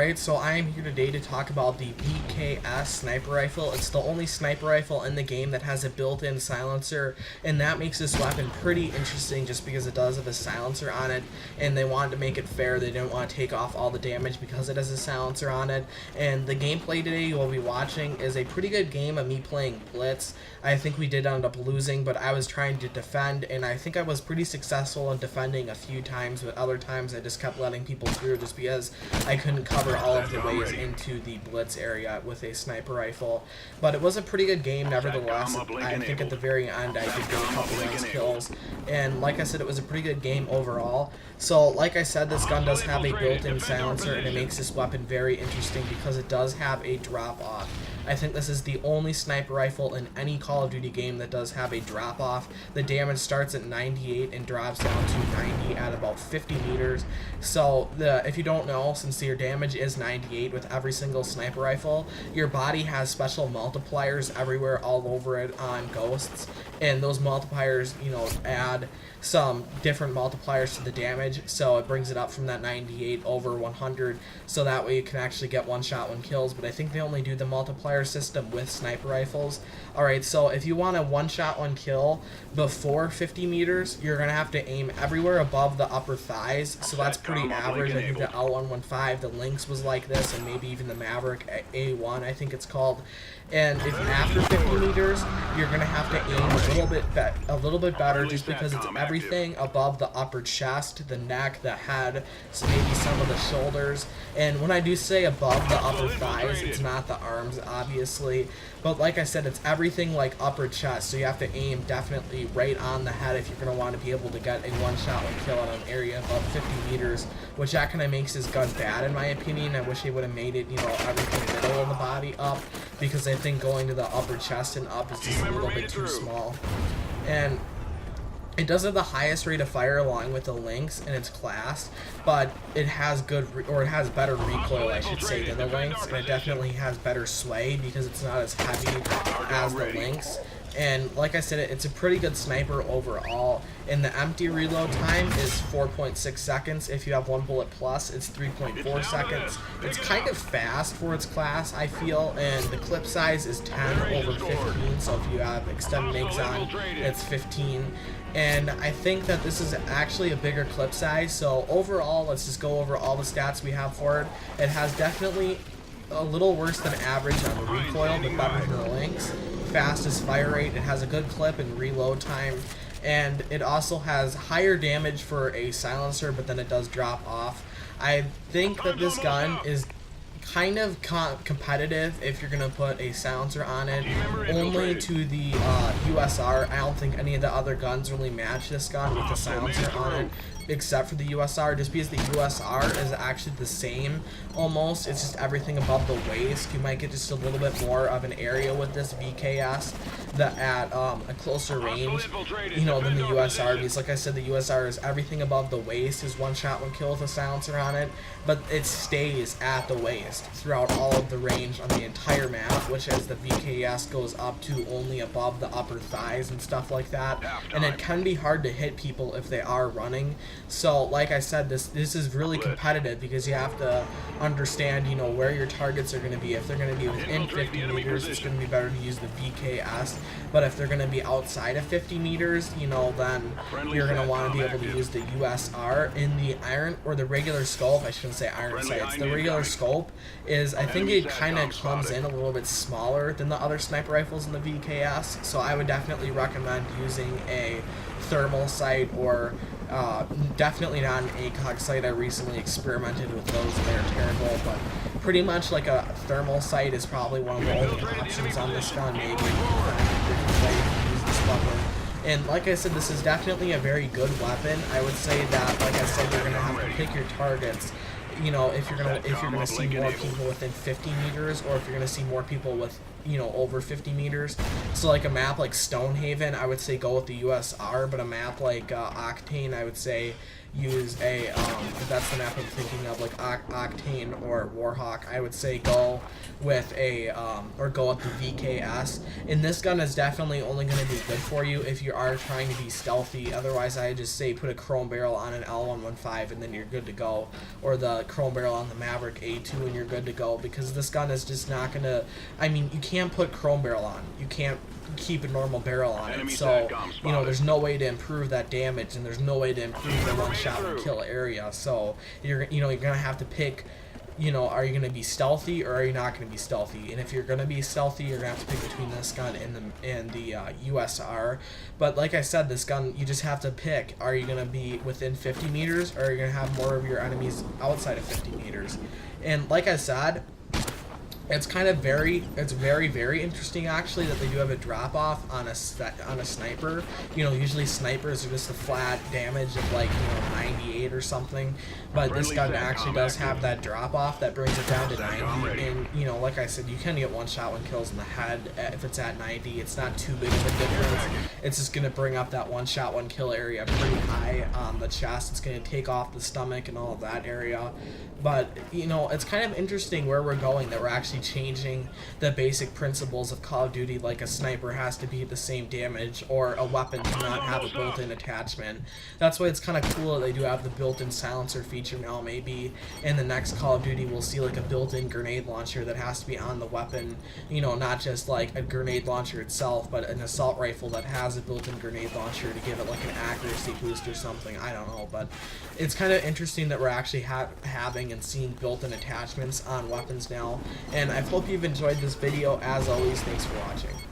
Alright, so I am here today to talk about the VKS sniper rifle. It's the only sniper rifle in the game that has a built-in silencer, and that makes this weapon pretty interesting just because it does have a silencer on it, and they wanted to make it fair. They didn't want to take off all the damage because it has a silencer on it. And the gameplay today you'll be watching is a pretty good game of me playing Blitz. I think we did end up losing, but I was trying to defend, and I think I was pretty successful in defending a few times, but other times I just kept letting people through just because I couldn't cover all of the ways into the Blitz area with a sniper rifle. But it was a pretty good game nevertheless. I think at the very end I did get a couple nice kills, and like I said, it was a pretty good game overall. So like I said, this gun does have a built-in silencer, and it makes this weapon very interesting because it does have a drop-off. I think this is the only sniper rifle in any Call of Duty game that does have a drop-off. The damage starts at 98 and drops down to 90 at about 50 meters. So if you don't know, since your damage is 98 with every single sniper rifle, your body has special multipliers everywhere all over it on ghosts, and those multipliers, you know, add some different multipliers to the damage, so it brings it up from that 98 over 100, so that way you can actually get one shot, one kills. But I think they only do the multiplier system with sniper rifles. Alright, so if you want a one shot, one kill before 50 meters, you're going to have to aim everywhere above the upper thighs, so that's pretty average. I think the L115, the Lynx was like this, and maybe even the Maverick A1, I think it's called. And if after 50 meters, you're going to have to aim a little bit better, just because it's everything above the upper chest, the neck, the head, so maybe some of the shoulders. And when I do say above the upper thighs, it's not the arms, obviously. But like I said, it's everything like upper chest, so you have to aim definitely right on the head if you're going to want to be able to get a one-shot, one-kill at an area above 50 meters, which that kind of makes this gun bad in my opinion. I wish they would have made it, you know, everything middle of the body up, because I think going to the upper chest and up is just a little bit too small. And it does have the highest rate of fire along with the Lynx in its class, but it has it has better recoil, I should say, than the Lynx, and it definitely has better sway because it's not as heavy as the Lynx. And like I said, it's a pretty good sniper overall, and the empty reload time is 4.6 seconds. If you have one bullet plus, it's 3.4 seconds. It's kind of fast for its class, I feel, and the clip size is 10 over 15, so if you have extended mags on, it's 15. And I think that this is actually a bigger clip size, so overall, let's just go over all the stats we have for it. It has definitely a little worse than average on the recoil, but better than the Lynx. Fastest fire rate, it has a good clip and reload time, and it also has higher damage for a silencer, but then it does drop off. I think that this gun is kind of competitive if you're going to put a silencer on it, only to the USR. I don't think any of the other guns really match this gun with a silencer on it, except for the USR, just because the USR is actually the same almost. It's just everything above the waist. You might get just a little bit more of an area with this VKS that at a closer range, you know, than the USR, because like I said, the USR is everything above the waist, is one shot, one kill with a silencer on it, but it stays at the waist throughout all of the range on the entire map, which as the VKS goes up to only above the upper thighs and stuff like that, and it can be hard to hit people if they are running. So like I said, this is really competitive because you have to understand, you know, where your targets are going to be. If they're going to be within 50 meters, it's going to be better to use the VKS, but if they're going to be outside of 50 meters, you know, then you're going to want to be able to use the USR. In the iron, or the regular scope, I shouldn't say iron sights, the regular scope is, I think it kind of comes in a little bit smaller than the other sniper rifles in the VKS, so I would definitely recommend using a thermal sight, or definitely not an ACOG sight. I recently experimented with those and they're terrible, but pretty much like a thermal sight is probably one of the only options on this gun, maybe a different way to use this weapon. And like I said, this is definitely a very good weapon. I would say that, like I said, you're gonna have to pick your targets. You know, if you're gonna see more people within 50 meters, or if you're gonna see more people with, you know, over 50 meters. So like a map like Stonehaven, I would say go with the USR, but a map like Octane, I would say use a, if that's the map I'm thinking of, like Octane or Warhawk, I would say go with a, or go with the VKS. And this gun is definitely only going to be good for you if you are trying to be stealthy. Otherwise, I just say put a chrome barrel on an L115 and then you're good to go. Or the chrome barrel on the Maverick A2 and you're good to go, because this gun is just not going to, I mean, you can't put chrome barrel on. You can't keep a normal barrel on it, so you know there's no way to improve that damage, and there's no way to improve the one shot one kill area. So you're gonna have to pick, you know, are you gonna be stealthy or are you not gonna be stealthy? And if you're gonna be stealthy, you're gonna have to pick between this gun and the USR. But like I said, this gun, you just have to pick, are you gonna be within 50 meters or are you gonna have more of your enemies outside of 50 meters? And like I said, it's very interesting actually that they do have a drop off on a sniper. You know, usually snipers are just a flat damage of like, you know, 98 or something, but this gun actually does have that drop off that brings it down to 90. And you know, like I said, you can get one shot one kills in the head if it's at 90. It's not too big of a difference. It's just gonna bring up that one shot one kill area pretty high on the chest. It's gonna take off the stomach and all of that area. But you know, it's kind of interesting where we're going, that we're actually changing the basic principles of Call of Duty, like a sniper has to be the same damage or a weapon cannot have a built-in attachment. That's why it's kind of cool that they do have the built-in silencer feature now. Maybe in the next Call of Duty we'll see like a built-in grenade launcher that has to be on the weapon, you know, not just like a grenade launcher itself, but an assault rifle that has a built-in grenade launcher to give it like an accuracy boost or something. I don't know, but it's kind of interesting that we're actually having and seeing built-in attachments on weapons now. And I hope you've enjoyed this video. As always, thanks for watching.